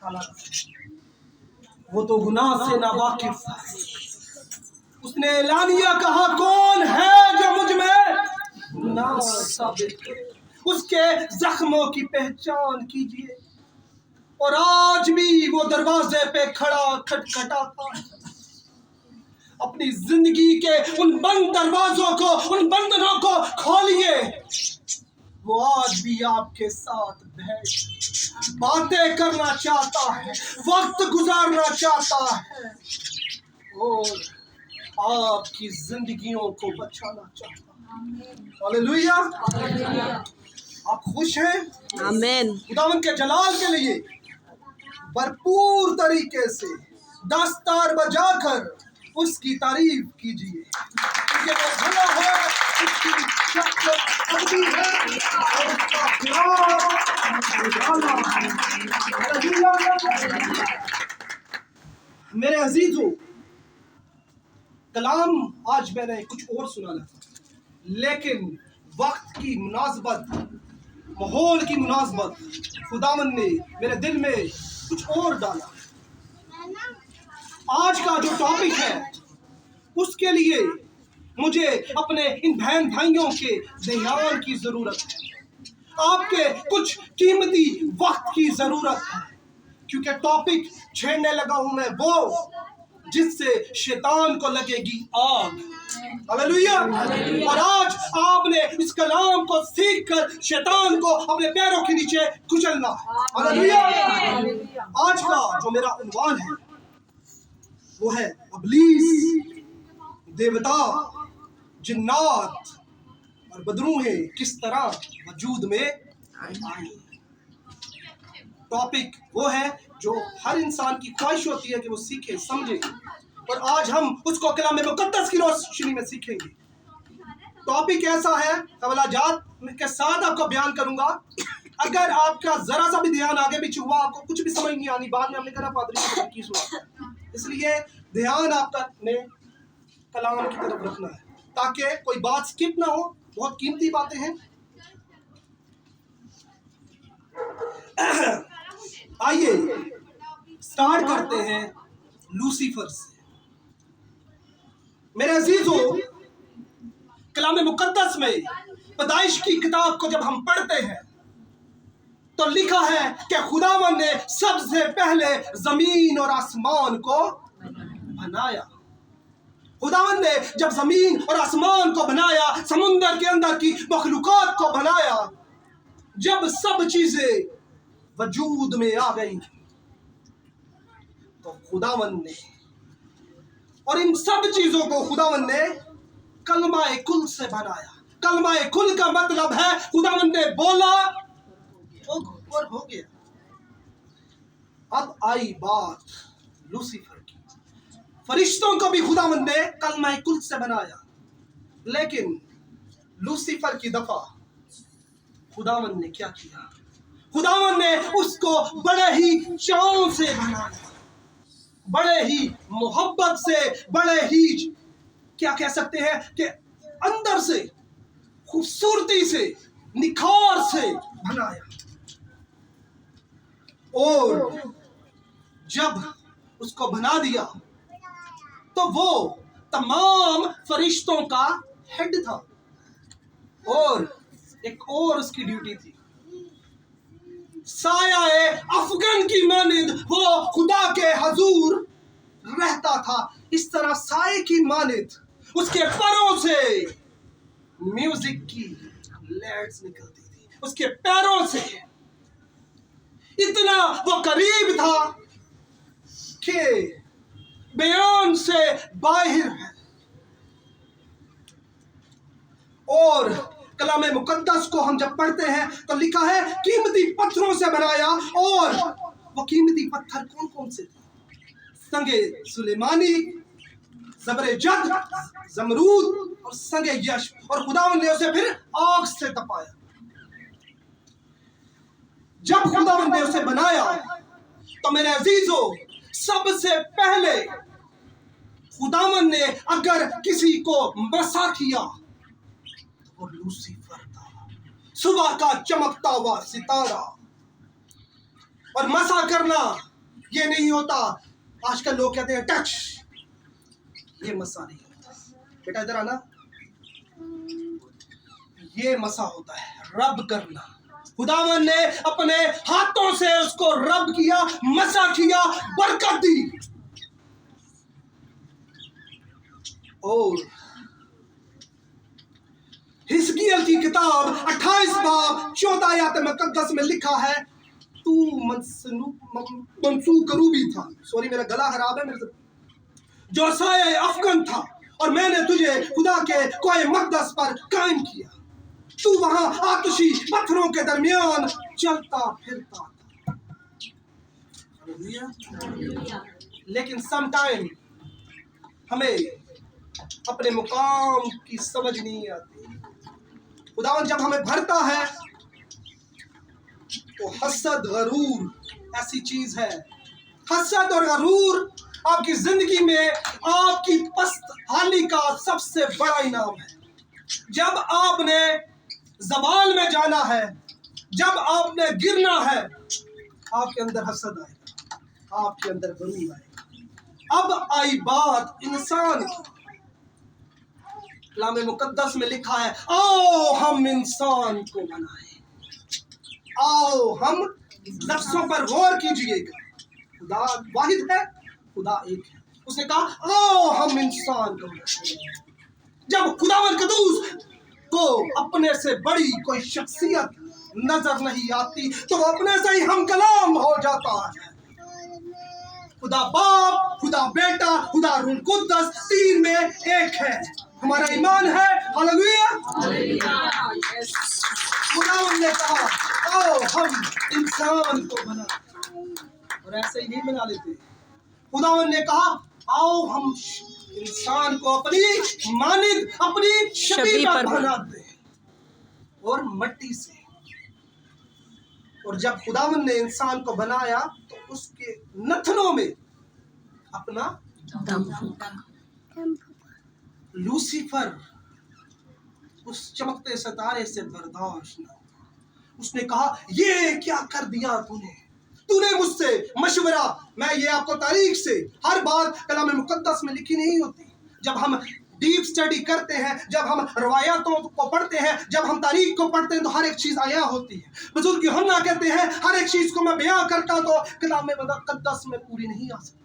ताला वो तो गुनाह से नावाकिफ है। उसने एलानिया कहा, कौन है जो मुझ में गुनाह साबित करे, उसके जख्मों की पहचान कीजिए। और आज भी वो दरवाजे पे खड़ा खटखटाता है। अपनी जिंदगी के उन बंद दरवाजों को, उन बंधनों को खोलिए। वो आज भी आपके साथ बैठ बातें करना चाहता है, वक्त गुजारना चाहता है और आपकी जिंदगियों को बचाना चाहता है। हालेलुया। आप खुश हैं? आमीन। खुदावंद के जलाल के लिए भरपूर तरीके से दस्तार बजाकर उसकी तारीफ कीजिए, क्योंकि वो भला है, उसकी शक्ति अबदी है और उसका प्यार निराला है। मेरे अजीजों, कलाम आज मैंने कुछ और सुनाना था, लेकिन वक्त की मुनासबत, माहौल की मुनासबत खुदावंद ने मेरे दिल में कुछ और डाला। आज का जो टॉपिक है उसके लिए मुझे अपने इन बहन भाइयों के ध्यान की जरूरत है, आपके कुछ कीमती वक्त की जरूरत है, क्योंकि टॉपिक छेड़ने लगा हूं मैं वो जिससे शैतान को लगेगी आग। हालेलुया। और आज आपने इस कलाम को सीखकर शैतान को अपने पैरों के नीचे कुचलना है। हालेलुया। आज का जो मेरा उन्वान है वो है इब्लीस, देवता, जिन्नात और बदरूहें किस तरह वजूद में आई। टॉपिक वो है जो हर इंसान की ख्वाहिश होती है कि वो सीखे, समझे, और आज हम उसको कलाम मुकद्दस की रोशनी में सीखेंगे। टॉपिक ऐसा है, हवालाजात के साथ आपको बयान करूंगा। अगर आपका जरा सा भी ध्यान आगे पीछे हुआ, आपको कुछ भी समझ नहीं आनी, बाद में हमने कहा पादरी की सुना, इसलिए ध्यान आपका ने कलाम की तरफ रखना है ताकि कोई बात स्किप ना हो। बहुत कीमती बातें हैं। आइए स्टार्ट करते हैं लूसीफर से। मेरे अजीजों, कलाम मुकद्दस में पैदाइश की किताब को जब हम पढ़ते हैं तो लिखा है कि खुदावंद ने सबसे पहले जमीन और आसमान को बनाया। खुदावंद ने जब जमीन और आसमान को बनाया, समुंदर के अंदर की मखलूकात को बनाया, जब सब चीजें वजूद में आ गई तो खुदावंद ने, और इन सब चीजों को खुदावंद ने कलमाए कुल से बनाया। कलमाए कुल का मतलब है खुदावंद ने बोला और हो गया। अब आई बात लूसीफर की। फरिश्तों को भी खुदावंद ने कलमाए कुल से बनाया, लेकिन लूसीफर की दफा खुदावंद ने क्या किया? खुदावंद ने उसको बड़े ही चाव से बनाया, बड़े ही मोहब्बत से, बड़े ही क्या कह सकते हैं कि अंदर से खूबसूरती से, निखार से बनाया। और जब उसको बना दिया तो वो तमाम फरिश्तों का हेड था, और एक और उसकी ड्यूटी थी, साया अफगन की मानिंद वो खुदा के हजूर रहता था। इस तरह साये की मानिंद उसके पैरों से म्यूजिक की लैट्स निकलती थी, उसके पैरों से इतना वो करीब था कि बयान से बाहिर है। और कलाम मुकद्दस को हम जब पढ़ते हैं तो लिखा है कीमती पत्थरों से बनाया। और वो कीमती पत्थर कौन कौन से थे? संगे सुलेमानी, जबरे जद, जमरूद और संगे यश। और खुदावंद ने उसे फिर आग से तपाया। जब खुदावंद ने उसे बनाया तो मेरे अजीजों, सबसे पहले खुदावंद ने अगर किसी को मसा किया और लूसीफर था, सुबह का चमकता हुआ सितारा। और मसा करना ये नहीं होता। आजकल लोग कहते हैं टच, ये मसा नहीं होता। बेटा इधर आना, ये मसा होता है रब करना। खुदावन ने अपने हाथों से उसको रब किया, मसा किया, बरकत दी। और हिजकिय्याह की किताब 28 बाब 14 आयत मुकद्दस में लिखा है, तू मंसूर करूबी था, सॉरी मेरा गला खराब है मेरे से, जो साये अफगन था, और मैंने तुझे खुदा के कोए मकदस पर कायम किया। तू वहां आतिशी पत्थरों के दरमियान चलता फिरता था। लेकिन समटाइम हमें अपने मुकाम की समझ नहीं आती। खुदावन जब हमें भरता है तो हसद गरूर ऐसी चीज है। हसद और गरूर आपकी जिंदगी में आपकी पस्त हाली का सबसे बड़ा इनाम है। जब आपने ज़वाल में जाना है, जब आपने गिरना है, आपके अंदर हसद आएगा, आपके अंदर गरूर आएगा। अब आई बात इंसान की। कलाम मुकद्दस में लिखा है, आओ हम इंसान को बनाएं। आओ हम लफ्ज़ों पर गौर कीजिएगा। खुदा वाहिद है, खुदा एक है। उसने कहा आओ हम इंसान को बनाएं। जब खुदावंद कदूस को अपने से बड़ी कोई शख्सियत नजर नहीं आती तो अपने से ही हम कलाम हो जाता है। खुदा बाप, खुदा बेटा, खुदा रूह कुद्दस, तीन में एक है। हमारा ईमान है। हालेलुया। खुदावंद ने कहा आओ हम इंसान को बना, और ऐसे ही नहीं बना लेते। खुदावंद ने कहा आओ हम इंसान को अपनी मानिद, अपनी शबीह पर बना दे, और मट्टी से। और जब खुदावंद ने इंसान को बनाया तो उसके नथनों में अपना दम फूंका। लूसीफर उस चमकते सितारे से बर्दाश्त न हुआ। उसने कहा ये क्या कर दिया तूने मुझसे मशवरा। मैं ये आपको तारीख से हर बात कलाम मुकद्दस में लिखी नहीं होती। जब हम डीप स्टडी करते हैं, जब हम रवायातों को पढ़ते हैं, जब हम तारीख को पढ़ते हैं तो हर एक चीज आया होती है। बुजुर्ग यूहन्ना कहते हैं हर एक चीज को मैं बयां करता तो कलाम मुकद्दस में पूरी नहीं आ सकती।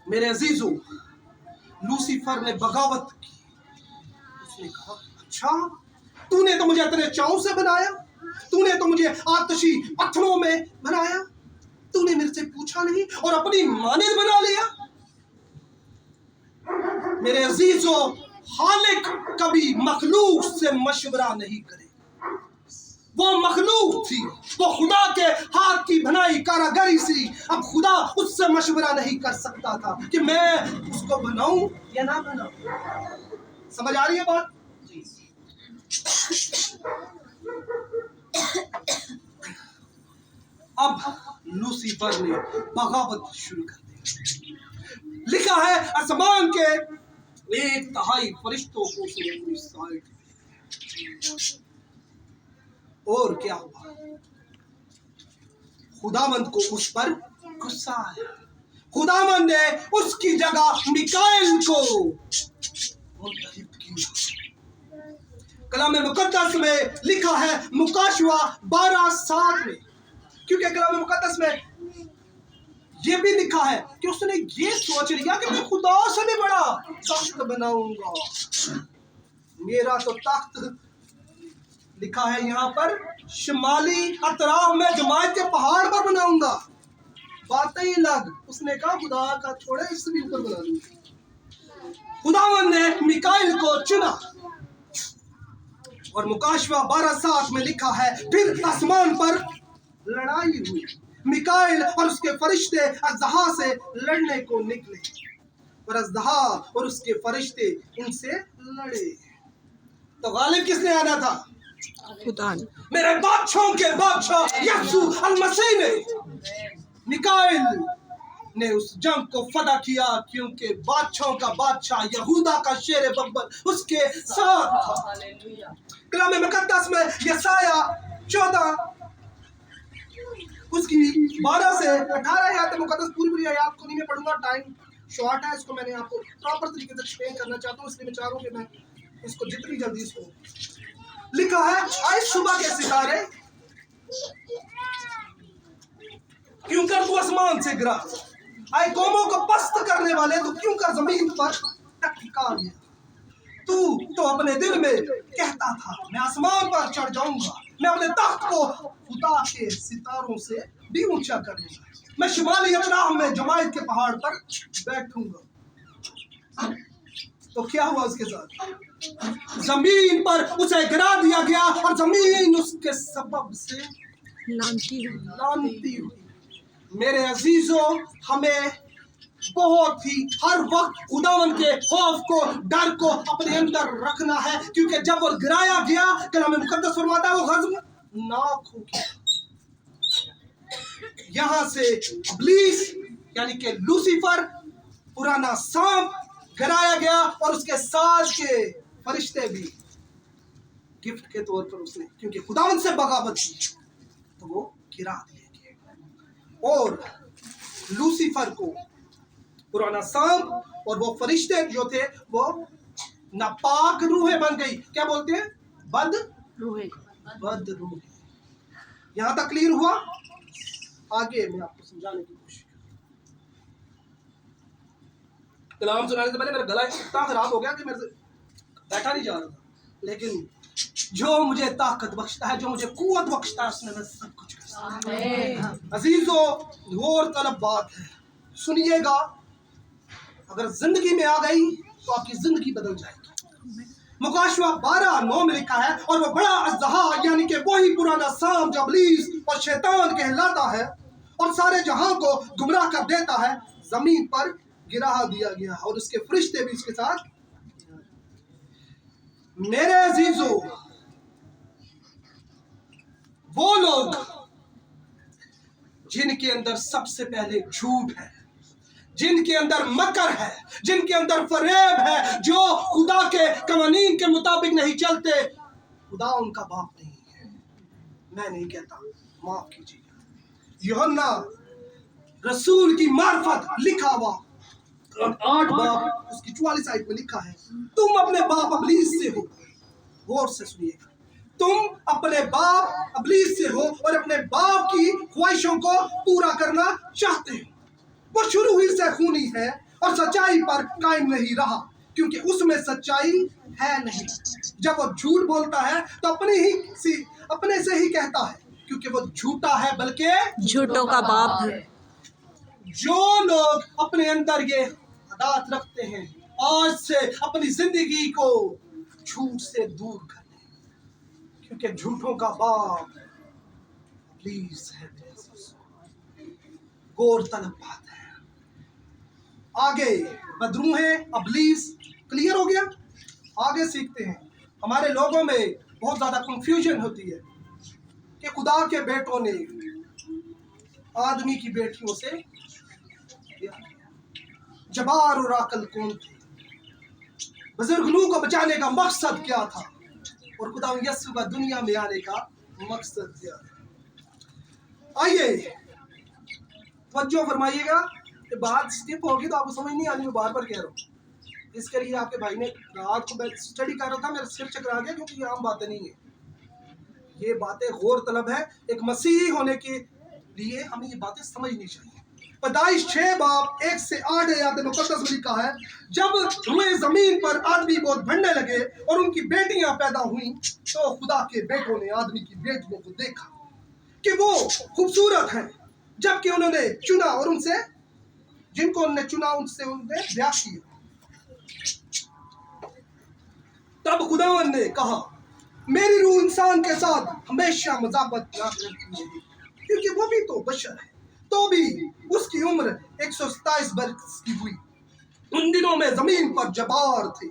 मेरे अजीजों, लूसीफर ने बगावत की। उसने कहा अच्छा तूने तो मुझे तेरे चाव से बनाया, तूने तो मुझे आतिशी पत्थरों में बनाया, तूने मेरे से पूछा नहीं और अपनी मानिद बना लिया। मेरे अजीजों, खालिक कभी मखलूक से मशवरा नहीं करे। वो मखलूक थी, वो खुदा के हाथ की बनाई कारागरी सी। अब खुदा उससे मशवरा नहीं कर सकता था कि मैं उसको बनाऊं या ना बनाऊं। समझ आ रही है बात? अब लूसीफर ने बगावत शुरू कर दी। लिखा है आसमान के 1/3 फरिश्तों को उसने अपनी साइड। और क्या हुआ? खुदावंद को उस पर गुस्सा आया। खुदावंद ने उसकी जगह मिकाएल को मुंतखब किया। कलाम मुकद्दस में लिखा है मुकाशवा 12:7 में, क्योंकि कलाम मुकद्दस में ये भी लिखा है कि उसने ये सोच लिया कि मैं खुदा से भी बड़ा तख्त बनाऊंगा। मेरा तो तख्त लिखा है यहाँ पर शिमाली अतराफ में जमायत के पहाड़ पर बनाऊंगा। बातें ही लग। उसने कहा खुदा का छोड़े इससे भी ऊपर बना दूंगा। खुदावंद ने मिकाइल को चुना और मुकाशवा 12:7 में लिखा है फिर आसमान पर लड़ाई हुई। मिकाइल और उसके फरिश्ते अज़दहा से लड़ने को निकले और अज़दहा और उसके फरिश्ते इनसे लड़े। तो गालिब किसने आना था? खुदा। मेरे बादशाहों के बादशाह यीशु अल-मसीह ने, मिकाइल ने उस जंग को फतह किया, क्योंकि बादशाहों का बादशाह यहूदा का शेर बब्बर उसके साथ था। कलाम मुकद्दस में यसाया 14 उसकी 12 से 18 आयत मुकद्दस पूरी आयत को नहीं मैं पढ़ूंगा, टाइम शॉर्ट है, इसको मैंने आपको प्रॉपर तरीके से एक्सप्लेन करना चाहता हूँ, इसलिए मैं चाह रहा हूँ कि मैं इसको जितनी जल्दी इसको लिखा है। आए सुबह के सितारे क्यों कर तू आसमान से गिरा, आए कौमों को पस्त करने वाले तो क्यों कर जमीन पर टिका गया। तू तो अपने दिल में कहता था मैं आसमान पर चढ़ जाऊंगा, मैं अपने तख्त को खुदा के सितारों से भी ऊंचा कर लूंगा, मैं शुमाली अतराह में जमायत के पहाड़ पर बैठूंगा। तो क्या हुआ उसके साथ? जमीन पर उसे गिरा दिया गया और जमीन उसके सबब से लानती हुई। मेरे अजीजों, हमें बहुत ही हर वक्त खुदावन के खौफ को, डर को अपने अंदर रखना है, क्योंकि जब वो गिराया गया, कलाम मुकद्दस फरमाता है वो ग़ज़बनाक हो गया। यहां से इब्लीस यानी कि लूसीफर, पुराना सांप गिराया गया और उसके साथ के फरिश्ते भी गिफ्ट के तौर पर उसने, क्योंकि खुदावन से बगावत की, तो वो गिरा दिए गए। और लूसीफर को, पुराना सांप और वो फरिश्ते जो थे वो नापाक रूहें बन गई। क्या बोलते हैं? बद रूहें। यहां तक क्लियर हुआ? आगे मैं आपको समझाने की कोशिश कलाम सुनाने से पहले मेरा गला इतना खराब हो गया कि मेरे से बैठा नहीं जा रहा था, लेकिन जो मुझे ताकत बख्शता है, जो मुझे कुव्वत बख्शता है, उसने मैं सब कुछ कर सकता हूं। अजीजों, घोर तलब बात है, सुनिएगा। अगर जिंदगी में आ गई तो आपकी जिंदगी बदल जाएगी। मुकाशवा 12:9 में लिखा है, और वो बड़ा अज़हा यानी कि वही पुराना सांप जो इब्लीस और शैतान कहलाता है और सारे जहां को गुमराह कर देता है, जमीन पर गिरा दिया गया और उसके फरिश्ते भी इसके साथ। मेरे अजीजों, वो लोग जिनके अंदर सबसे पहले झूठ है, जिनके अंदर मकर है, जिनके अंदर फरेब है, जो खुदा के कवानीन के मुताबिक नहीं चलते, खुदा उनका बाप नहीं है। मैं नहीं कहता, माफ कीजिएगा। यूहन्ना रसूल की मार्फत लिखा हुआ 8 बाब उसकी 44 आयत में लिखा है, तुम अपने बाप इब्लीस से हो। गौर से सुनिएगा, तुम अपने बाप इब्लीस से हो और अपने बाप की ख्वाहिशों को पूरा करना चाहते हो। वो शुरू ही से खूनी है और सच्चाई पर कायम नहीं रहा, क्योंकि उसमें सच्चाई है नहीं। जब वो झूठ बोलता है तो अपने से ही कहता है, क्योंकि वो झूठा है, बल्कि झूठों का बाप है। जो लोग अपने अंदर ये आदत रखते हैं, आज से अपनी जिंदगी को झूठ से दूर कर लें, क्योंकि झूठों का बाप इब्लीस है। गौर तलब बात है। आगे बदरूहें, इब्लीस क्लियर हो गया। आगे सीखते हैं। हमारे लोगों में बहुत ज्यादा कंफ्यूजन होती है कि खुदा के बेटों ने आदमी की बेटियों से जबार और अकल कौन थे, बुजुर्ग नूह को बचाने का मकसद क्या था, और खुदा यीशु का दुनिया में आने का मकसद क्या था। आइए तवज्जो फरमाइएगा, ये बात स्किप होगी तो आपको समझ नहीं आनी, मैं बार बार कह रहा हूँ। इसके लिए आपके भाई ने रात को स्टडी कर रहा था, मेरा सिर चकरा गया, क्योंकि ये आम बातें नहीं है, ये बातें गौर तलब है। एक मसीही होने के लिए हमें ये बातें समझनी चाहिए। पैदाइश 6 बाब 1 से 8 आयत मुकद्दस में लिखा है, जब हुए जमीन पर आदमी बहुत बढ़ने लगे और उनकी बेटियां पैदा हुई, तो खुदा के बेटों ने आदमी की बेटियों को देखा कि वो खूबसूरत हैं, जबकि उन्होंने चुना और उनसे, जिनको उन्होंने चुना, उनसे उन्होंने ब्याह किया। तब खुदावन ने कहा, मेरी रूह इंसान के साथ हमेशा मजाकत ना करती है, क्योंकि वो भी तो बशर है। तो भी उसकी उम्र 127 बरस की हुई। उन दिनों में जमीन पर जबार थे।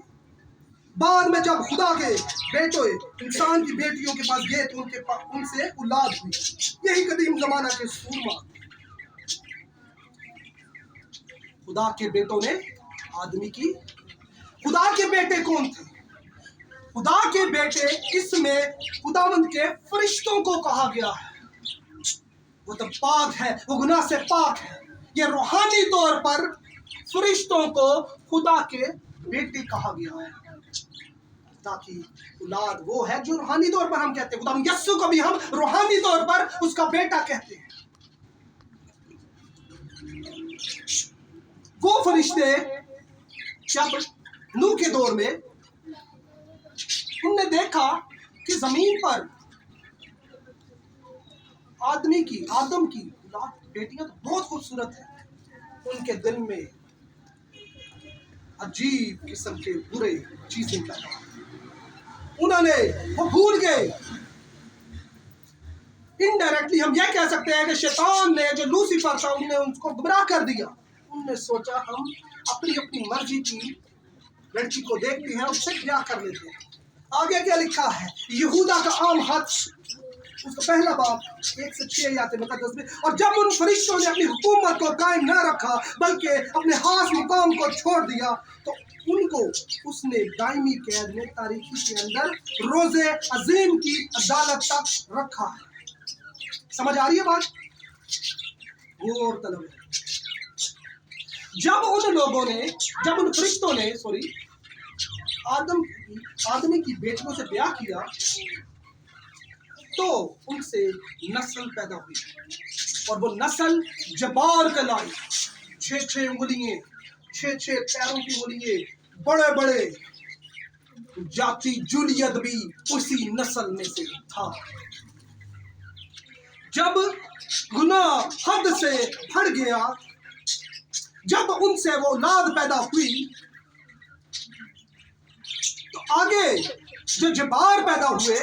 बाद में जब खुदा के बेटों इंसान की बेटियों के पास गए तो उनसे औलाद हुई। यही कदीम जमाना के सूरमा। खुदा के बेटों ने आदमी की। खुदा के बेटे कौन थे? खुदा के बेटे, इसमें खुदावंद के फरिश्तों को कहा गया है। वो तो पाक है, वो गुनाह से पाक है। ये रूहानी तौर पर फरिश्तों को खुदा के बेटे कहा गया है, ताकि औलाद वो है जो रूहानी तौर पर हम कहते हैं। खुदा यस्सु को भी हम रूहानी तौर पर उसका बेटा कहते हैं। वो फरिश्ते जब नूह के दौर में उनने देखा कि जमीन पर आदम की बेटियां तो बहुत खूबसूरत है, उनके दिल में अजीब किस्म के बुरे चीजें पैदा, उन्होंने वो भूल गए। इनडायरेक्टली हम यह कह सकते हैं कि शैतान ने, जो लूसीफर था, उनने उनको गुमराह कर दिया। उनने सोचा हम अपनी अपनी मर्जी की लड़की को देखते हैं, उससे ब्याह कर लेते हैं। आगे क्या लिखा है? यहूदा का आम हद, उसका पहला बाब 1 से 6 आयत मुकद्दस में। और जब उन फरिश्तों ने अपनी हुकूमत को कायम न रखा बल्कि अपने खास मुकाम को छोड़ दिया, तो उनको उसने दायमी कैद में तारीकी के अंदर रोजे अजीम की अदालत तक रखा है। समझ आ रही है बात? और तलब है। जब उन फरिश्तों ने आदमी की बेटियों से ब्याह किया, तो उनसे नस्ल पैदा हुई, और वो नस्ल जबार कहलाई। 6 उंगलियां, 6 पैरों की उंगलियां, बड़े बड़े जाति जूलियत भी उसी नस्ल में से था। जब गुनाह हद से बढ़ गया, जब उनसे वो औलाद पैदा हुई, तो आगे जो जबार पैदा हुए,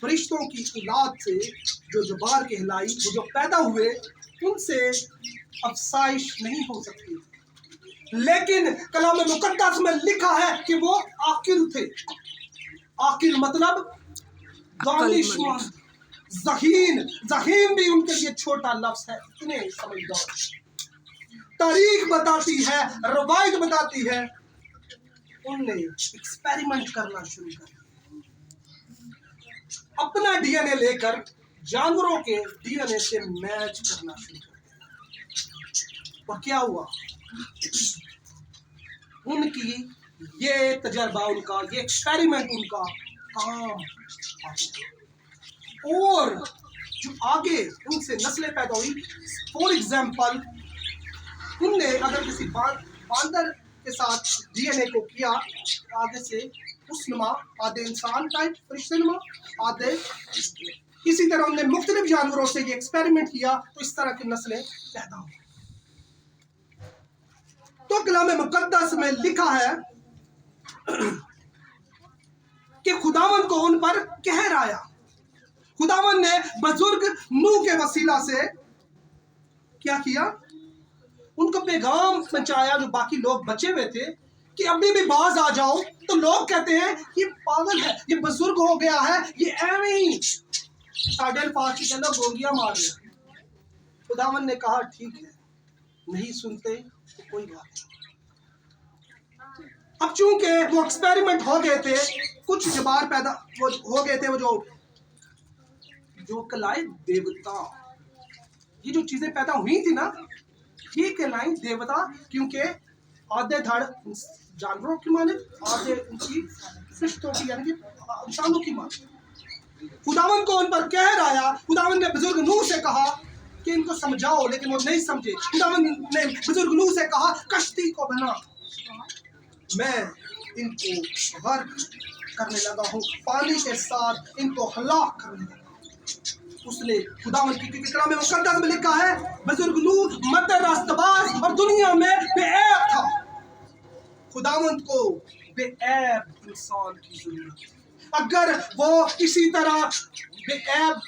फरिश्तों की औलाद से जो जबार कहलाई, वो जो पैदा हुए, उनसे अफसाइश नहीं हो सकती। लेकिन कलाम मुकद्दस में लिखा है कि वो आकिल थे। आकिल मतलब दानिशमंद, ज़हीन भी उनके लिए छोटा लफ्ज है, इतने समझदार। तारीख बताती है, रवायत बताती है, उनने एक्सपेरिमेंट करना शुरू कर दिया। अपना डीएनए लेकर जानवरों के डीएनए से मैच करना शुरू कर दिया। और क्या हुआ? उनकी ये तजर्बा, उनका ये एक्सपेरिमेंट उनका काम। और जो आगे उनसे नस्लें पैदा हुई, फॉर एग्जाम्पल, उनने अगर किसी बांदर के साथ डीएनए को किया, आगे से उस नुमा, आधे इंसान टाइप फरिश्ते नुमा, आधे इसी तरह उनने मुख्तलिफ जानवरों से ये एक्सपेरिमेंट किया, तो इस तरह की नस्लें पैदा हुई। तो कलाम मुकद्दस में लिखा है कि खुदावन को उन पर कहर आया। खुदावन ने बुजुर्ग नूह के वसीला से क्या किया? उनको पैगाम पहुंचाया, जो बाकी लोग बचे हुए थे, कि अभी भी बाज आ जाओ। तो लोग कहते हैं ये पागल है, ये बुजुर्ग हो गया है, ये एवं ही साढ़े अल्फाज के अंदर गोलियां मार रहे। खुदावन ने कहा ठीक है, नहीं सुनते तो कोई बात नहीं। अब चूंकि वो एक्सपेरिमेंट हो गए थे, कुछ जबार पैदा हो गए थे, वो जो कलाई देवता, ये जो चीजें पैदा हुई थी ना, ये कहलाई देवता, क्योंकि आधे धड़ जानवरों की माने, आधे उनकी फरिश्तों की, यानी कि इंसानों की माने। खुदावन को उन पर कहर आया। खुदावन ने बुजुर्ग नूह से कहा कि इनको समझाओ, लेकिन वो नहीं समझे। खुदावन ने बुजुर्ग नूह से कहा कश्ती को बना, मैं इनको गर्क करने लगा हूँ, पानी के साथ इनको हलाक करने लगा। उसने खुदावन की कलाम मुकद्दस में लिखा है, बुजुर्ग नूह मत रास्तबाज और दुनिया में बेऐब था। खुदावन को बेऐब इंसान की जरूरत है। अगर वो इसी तरह बेऐब,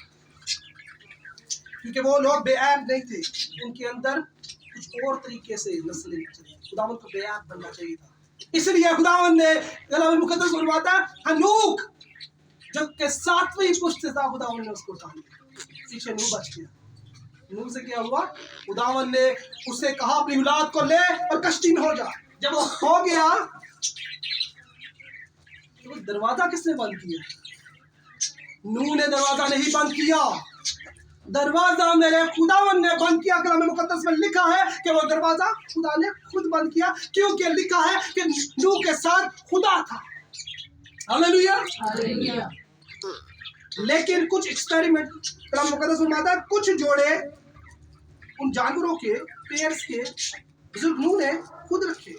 क्योंकि वो लोग बेऐब नहीं थे, उनके अंदर कुछ और तरीके से नस्लें निकली, खुदावन को बेऐब बनना चाहिए था। इसलिए खुदावन ने कलाम मुकद्दस में बताया, हनूक जबकि 7वीं पुश्त था, खुदावन ने उसको उठा लिया, पीछे नूह बच गया। नूह से क्या हुआ? खुदावन ने उससे कहा अपनी औलाद को ले और कश्ती में हो जा। जब वो हो गया, तो दरवाजा किसने बंद किया? नूह ने दरवाजा नहीं बंद किया, दरवाजा मेरे खुदावन ने बंद किया। कलाम मुकद्दस में लिखा है कि वो दरवाजा खुदा ने खुद बंद किया, क्योंकि लिखा है कि नूह के साथ खुदा था। हालेलुया। लेकिन कुछ एक्सपेरिमेंट कलाम मुकद्दस में आता है, कुछ जोड़े उन जानवरों के पेयर्स के बुजुर्ग नूह ने खुद रखे,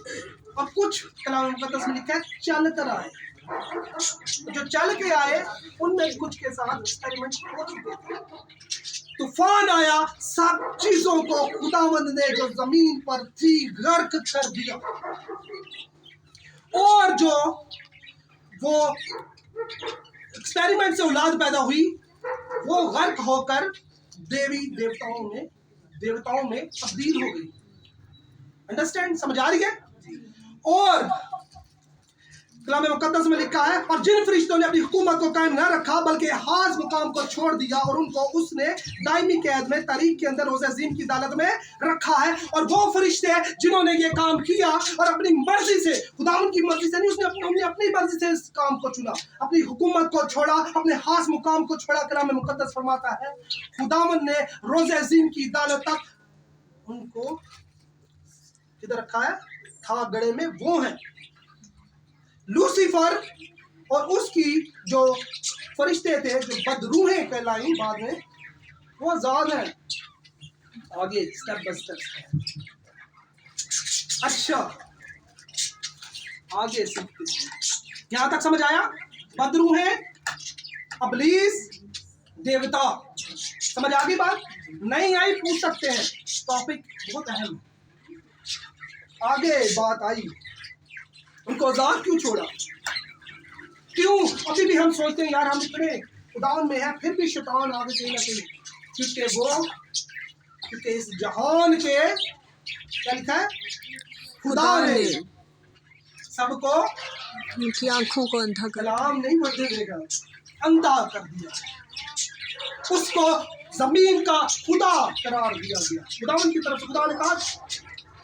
और कुछ कलाम मुकद्दस में लिखा है चल कर आए। जो चल के आए उनमें कुछ के साथ एक्सपेरिमेंट हो चुके थे। तूफान आया, सब चीजों को खुदावंद ने जो जमीन पर थी गर्क कर दिया, और जो वो एक्सपेरिमेंट से औलाद पैदा हुई वो गर्क होकर देवताओं में तब्दील हो गई। अंडरस्टैंड, समझ आ रही है? और कलाम मुकद्दस में लिखा है, और जिन फरिश्तों ने अपनी हुकूमत को कायम न रखा बल्कि हाज मुकाम को छोड़ दिया, और उनको उसने दायमी कैद में तारीख के अंदर रोज़े अज़ीम की अदालत में रखा है। और वो फरिश्ते जिन्होंने ये काम किया और अपनी मर्जी से, खुदावंद की मर्जी से नहीं, उसने अपनी मर्जी से इस काम को चुना, अपनी हुकूमत को छोड़ा, अपने हाज मुकाम को छोड़ा। कलाम मुकद्दस फरमाता है खुदावंद ने रोज़े अज़ीम की अदालत तक उनको किधर रखा है? था गड़े में। वो है लूसीफर और उसकी जो फरिश्ते थे जो बदरूहें कहलाई बाद में, वो ज़ाद है। आगे स्टेप बाय स्टेप। अच्छा, आगे सीखते हैं। यहां तक समझ आया? बदरूहें, अबलीस, देवता। समझ आ गई बात? नहीं आई पूछ सकते हैं, टॉपिक बहुत अहम है। आगे बात आई, उनको आजाद क्यों छोड़ा? क्यों अभी भी हम सोचते हैं यार हम इतने खुदावन में है, फिर भी शैतान आगे कहीं ना कहीं, क्योंकि इस जहान के क्या लिखा है? खुदा ने सबको उनकी आंखों को अंधा कर कलाम नहीं बढ़ने देगा, अंधा कर दिया, उसको जमीन का खुदा करार दिया गया। खुदावन की तरफ से खुदा ने कहा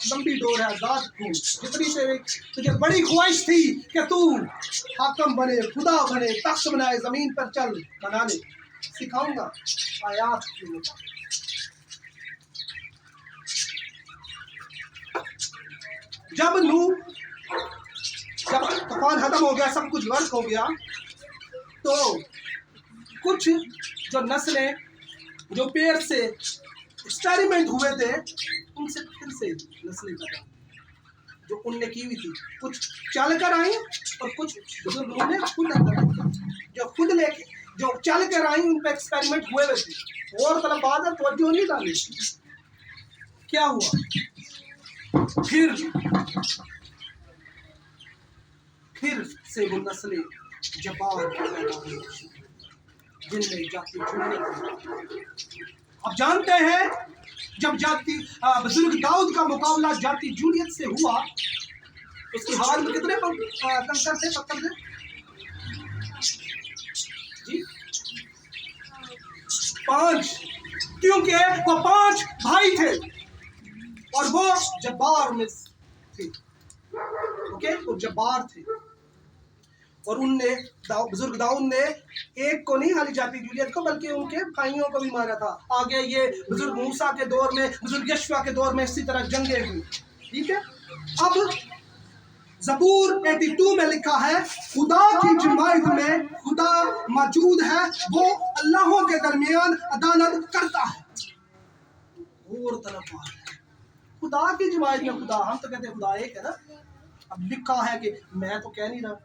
लंबी डोर है, दाद खून, जितनी तेरे तुझे बड़ी ख्वाहिश थी कि तू हाकम बने, खुदा बने, तख्त बनाए, जमीन पर चल, बना ले, सिखाऊंगा आयात की। जब तूफान खत्म हो गया, सब कुछ गर्क हो गया, तो कुछ जो नस्लें, जो पेड़ से एक्सपेरिमेंट हुए थे, उनसे फिर से नस्लें पैदा जो उनने की हुई थी। कुछ चल कर आई और कुछ बुजुर्गों ने खुद जो चल कर आई उन पर एक्सपेरिमेंट हुए थे। और तरफ बात है, तवज्जो नहीं डाली। क्या हुआ? फिर से वो नस्लें जबार पैदा हुई जिनमें जाति जुड़ने की। अब जानते हैं जब बुजुर्ग दाऊद का मुकाबला जाति जूलियत से हुआ, उसकी हाल में कितने कंकर थे, पत्थर थे जी? 5, क्योंकि वो 5 भाई थे और वो जब्बार में थे। ओके, वो जब्बार थे और उनने बुजुर्ग दाऊद ने एक को नहीं, खाली जाति जूलियत को, बल्कि उनके भाइयों को भी मारा था। आगे ये बुजुर्ग मूसा के दौर में, बुजुर्ग यशवा के दौर में इसी तरह जंगें हुई। ठीक है, अब ज़बूर 82 में लिखा है, खुदा की जमात में खुदा मौजूद है, वो अल्लाहों के दरमियान अदालत करता है। और तरफ खुदा की जमात में खुदा, हम तो कहते हैं खुदा एक है ना। अब लिखा है कि मैं तो कह नहीं रहा,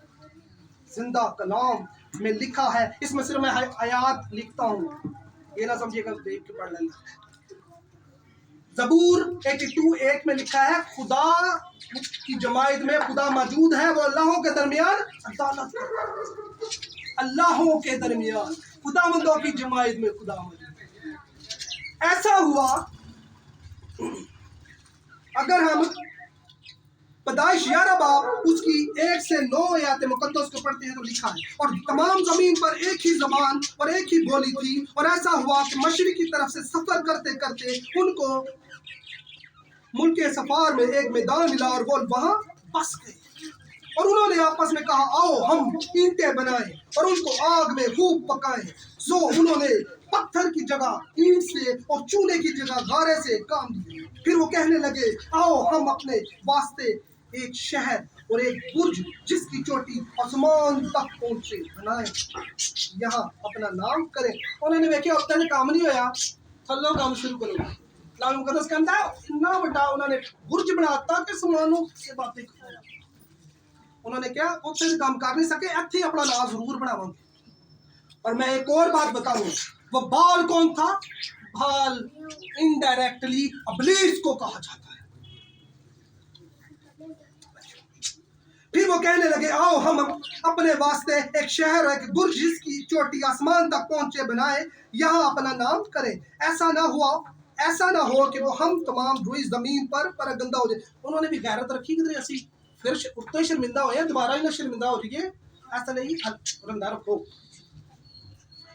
जिंदा कलाम में लिखा है, इसमें सिर्फ मैं आयात लिखता हूँ, ये ना समझिएगा देख के पढ़ लेना। ज़बूर 82:1 में लिखा है, खुदा की जमात में खुदा मौजूद है, वो अल्लाहों के दरमियान अदालत करता है। अल्लाहों के दरमियान, खुदावंदों की जमात में खुदा मौजूद है। ऐसा हुआ, अगर हम पैदाइश 11 बाब उसकी 1 से 9 आयत मुकद्दस को पढ़ते हैं तो लिखा है, और तमाम जमीन पर एक ही जबान और एक ही बोली थी, और ऐसा हुआ कि मशरिक की तरफ से सफर करते करते उनको मुल्क सफार में एक मैदान मिला और वो वहां बस गए। और उन्होंने आपस में कहा, आओ हम ईंटें बनाएं और उनको आग में खूब पकाएं, सो उन्होंने पत्थर की जगह ईंट से और चूने की जगह गारे से काम दिए। फिर वो कहने लगे, आओ हम अपने वास्ते एक शहर और एक बुर्ज जिसकी चोटी आसमान तक पहुंचे बनाए, यहाँ अपना नाम करें। उन्होंने देखिए अब तक काम नहीं होया, चलो काम शुरू करो। लाल मुकद्दस कहता है इतना बड़ा उन्होंने बुर्ज बनाता कि आसमानों से बातें कर। उन्होंने क्या उत्थे भी काम कर नहीं सके, इत्थे अपना नाम जरूर बनावांगे। और मैं एक और बात बताऊं, वो बाल कौन था? बाल इनडायरेक्टली इब्लीस को कहा जाता है। फिर वो कहने लगे, आओ हम अपने वास्ते एक शहर एक बुर्ज जिसकी चोटी आसमान तक पहुंचे बनाए, यहाँ अपना नाम करें। ऐसा ना हो कि वो हम तमाम रुई जमीन पर गंदा हो जाए। उन्होंने भी गैरत रखी कि ऐसी फिर उतना शर्मिंदा हो दोबारा ही ना शर्मिंदा हो जाइए, ऐसा नहीं, रंगा रखो।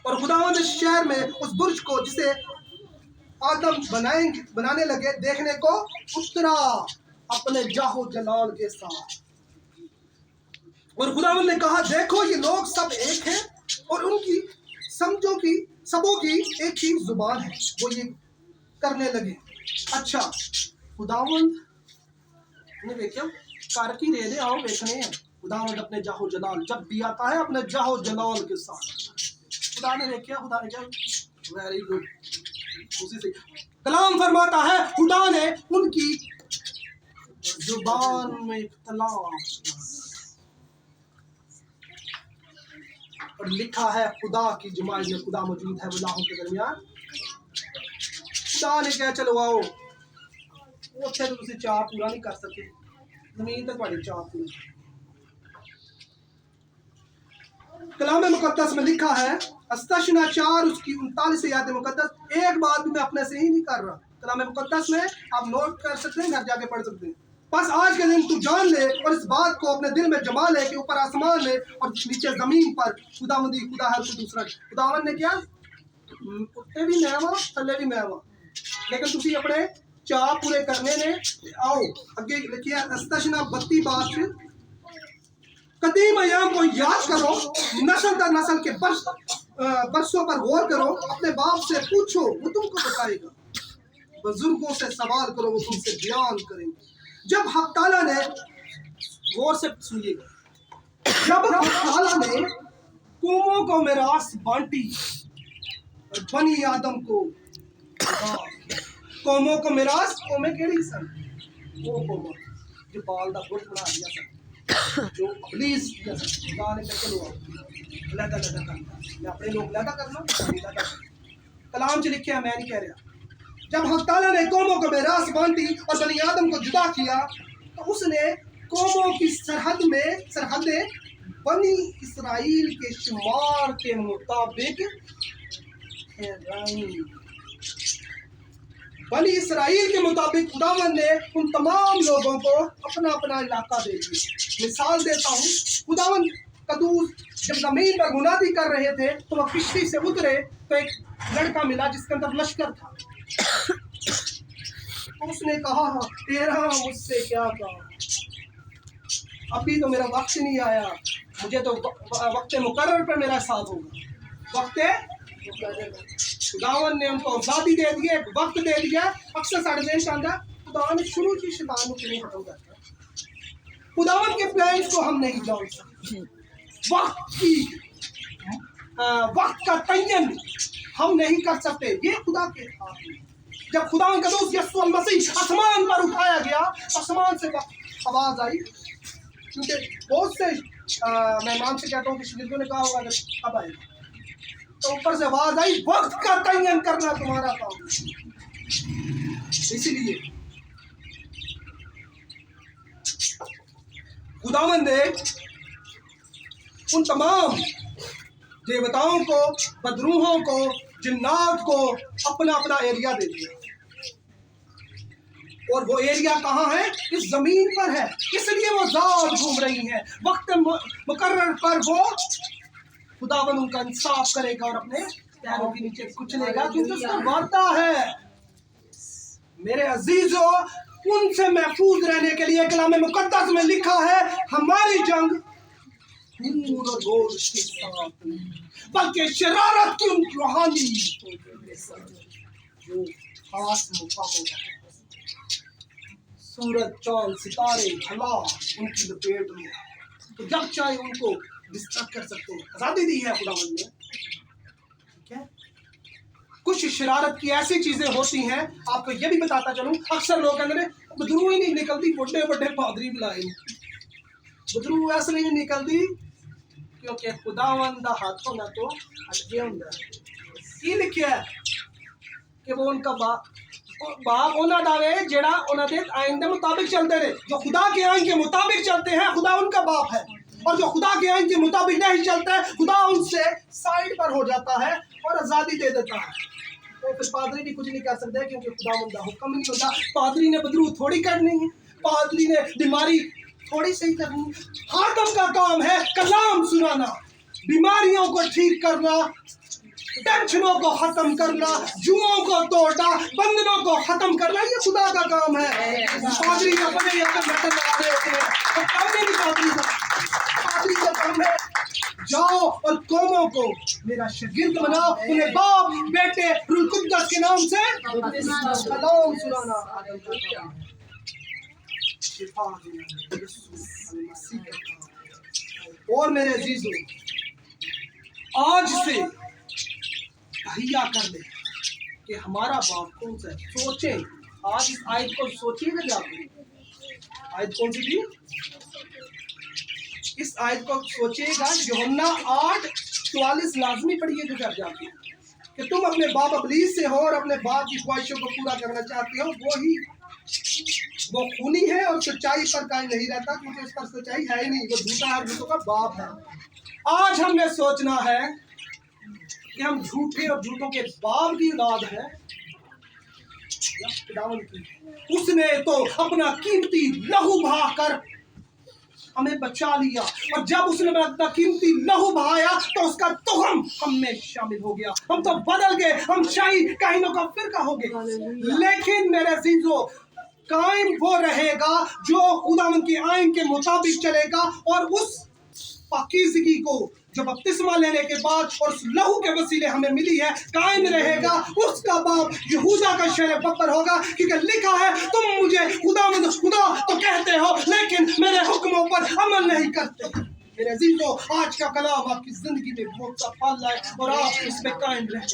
और खुदावंद इस शहर में उस बुर्ज को जिसे आदम बनाने लगे देखने को उतरा अपने जाहो जलाल के साथ। और खुदावंद ने कहा, देखो ये लोग सब एक हैं और उनकी सबों की एक ही जुबान है। वो ये करने लगे। अच्छा, खुदावंद ने देखिए कार की रेले आओ देखने हैं। खुदावंद अपने जाहो जलाल जब भी आता है अपने जाहो जलाल के साथ। खुदा ने देखिया, खुदा ने क्या, वेरी गुड। उसी से कलाम फरमाता है, खुदा ने उनकी जुबान में कलाम और लिखा है खुदा की जमात में खुदा मौजूद है गुलाहों के दरमियान। खुदा ने क्या, चलो आओ। उसे तो तुम चाह पूरा नहीं कर सकते, जमीन तक तुम्हारी चाह पूरी। कलाम मुकद्दस में लिखा है, अस्तशना 4 उसकी 39 आयत मुकद्दस। एक बात भी मैं अपने से ही नहीं कर रहा, कलाम मुकद्दस में आप नोट कर सकते हैं, घर जाके पढ़ सकते हैं। बस आज के दिन तू जान ले और इस बात को अपने दिल में जमा ले कि ऊपर आसमान में और नीचे जमीन पर खुदावंदी खुदा है, कोई दूसरा। खुदावंद ने क्या, उत्ते भी मैं वहां थले भी मैं वहां, लेकिन तुसी अपने चाह पूरे करने ने। आओ अगे लिखिए अस्तशना 32 बात, कदीम अयाम को याद करो, नस्ल दर नस्ल के बरसों पर गौर करो, अपने बाप से पूछो वो तुमको बताएगा, बुजुर्गों से सवाल करो वो तुमसे बयान करेंगे। जब हक ताला ने, गौर से सुनिएगा, जब हक ताला ने कौमों को मिरास बांटी और बनी आदम को कौमों को मिरास, कौमें केड़ी सन? वो कौम जो बाल दा बुर्ज बना दिया सन, जो इब्लीस किया सन। खुदा ने कहते लोग लदा कर, मैं अपने लोग लदा करना। कलाम च लिखे, मैं नहीं कह रहा। जब हक ताला ने कौमों को मिरास बांटी और बनी आदम को जुदा किया, तो उसने कौमों की सरहदें बनी इसराइल के शुमार के मुताबिक बनी इसराइल के मुताबिक खुदावंद ने उन तमाम लोगों को अपना अपना इलाका दे दिया। मिसाल देता हूँ, खुदावंद कदूस जब जमीन पर मुनादी कर रहे थे तो वह किश्ती से उतरे तो एक लड़का मिला जिसके अंदर लश्कर था। तो उसने कहा, तेरा मुझसे क्या काम, अभी तो मेरा वक्त नहीं आया, मुझे तो वक्त मुकर्रर पर मेरा साथ होगा। वक्त खुदावन ने उनको आजादी दे दी, एक वक्त दे दिया। अक्सर साढ़े देश आंदा खुदावन ने शुरू की शैतान को नहीं खत्म करता। खुदावन के प्लान्स को हम नहीं जान सकते, वक्त का तयन हम नहीं कर सकते, ये खुदा के हाथ में। जब खुदावन का दोस्त यीशु मसीह आसमान पर उठाया गया, आसमान से आवाज आई, क्योंकि बहुत से मेहमान से कहता हूँ कि शिगिर्दों ने कहा होगा जब अब आएगा, तो ऊपर से आवाज आई, वक्त का तयन करना तुम्हारा काम। इसीलिए खुदावंद ने उन तमाम देवताओं को, बदरूहों को, जिन्नात को अपना अपना एरिया दे दिया। और वो एरिया कहाँ है? इस जमीन पर है, इसलिए वो जात घूम रही है। वक्त मुकर्रर पर वो खुदावंद उनका इंसाफ करेगा और अपने पैरों के नीचे कुचलेगा, क्योंकि उसका वादा है। मेरे अजीजों, उनसे महफूज रहने के लिए कलाम मुकद्दस में लिखा है, हमारी जंग नूर और गोश के साथ नहीं, बल्कि शरारत की उन रूहानी जो खास मुकामों पर है। सूरज चांद सितारे भला उनकी लपेट में है, तो जब चाहे उनको डिस्टर्ब कर सकते हैं। आजादी दी है खुदावंद ने, ठीक है। कुछ शरारत की ऐसी चीजें होती हैं, आपको ये भी बताता चलूं, अक्सर लोग कहते हैं बदरू ही नहीं निकलती, बड़े बड़े पादरी बुलाए, बदरू ऐसे नहीं निकलती क्योंकि खुदावंद दा हाथों ना तो अगे हुंदा की लिखिया है कि वो उनका बाप उन्हें दावे जेड़ा उन्हें दे आइन के मुताबिक चलते रहे। जो खुदा के आइन के मुताबिक चलते हैं खुदा उनका बाप है, और जो खुदा के आइन के मुताबिक नहीं चलता है खुदा उनसे साइड पर हो जाता है और आज़ादी दे देता है। तो फिर पादरी भी कुछ नहीं कर सकते क्योंकि खुदा उनका हुक्म नहीं होता। पादरी ने बदरू थोड़ी करनी है, पादरी ने बीमारी थोड़ी सही करनी है। हाकिम का काम है कलाम सुनाना, बीमारियों को ठीक करना, टेंशनों को खत्म करना, जुओं को तोड़ना, बंधनों को खत्म करना, ये खुदा का काम है। पादरी का अपने बैठे लगा रहे होते हैं, तो काम नहीं पादरी का काम है जाओ और कौमों को मेरा शागिर्द बनाओ, उन्हें बाप बेटे रूह कुद्दस के नाम से कलाम सुनाना। शिफा देना यीशु मसीह का काम। और मेरे अजीजों, आज से तहिया कर ले कि हमारा बाप कौन सा है। सोचें, आज इस आयत को सोचिएगा जाकर। आयत कौन सी थी? इस आयत को सोचिएगा, यूहन्ना 8:44 लाजमी पढ़िए जो कर जाती है कि तुम अपने बाप इब्लीस से हो और अपने बाप की ख्वाहिशों को पूरा करना चाहते हो। वो खूनी है और सच्चाई पर कायम नहीं रहता क्योंकि उस पर सच्चाई है ही नहीं, वो झूठा है, झूठों का बाप है। आज हमने सोचना है कि हम झूठे और झूठों के बाप की औलाद है। उसने तो अपना कीमती लहू बहाकर हमें बचा लिया, और जब उसने अपना कीमती लहू बहाया तो उसका तुहम हम में शामिल हो गया। हम तो बदल गए, हम शाही काहिनों का फिरका हो गए। लेकिन मेरे अजीजों, कायम वो रहेगा जो खुदावंद की आइन के मुताबिक चलेगा, और उस पाकीज़गी को जो बपतिस्मा लेने के बाद और उस लहू के वसीले हमें मिली है कायम रहेगा। उसका बाप यहूदा का शहर बब्बर होगा, क्योंकि लिखा है तुम मुझे खुदावंद खुदा तो कहते हो लेकिन मेरे हुक्मों पर अमल नहीं करते। मेरे अजीजों, आज का कलाम आपकी जिंदगी में बहुत सा फल लाए और आप इस पे कायम रहें।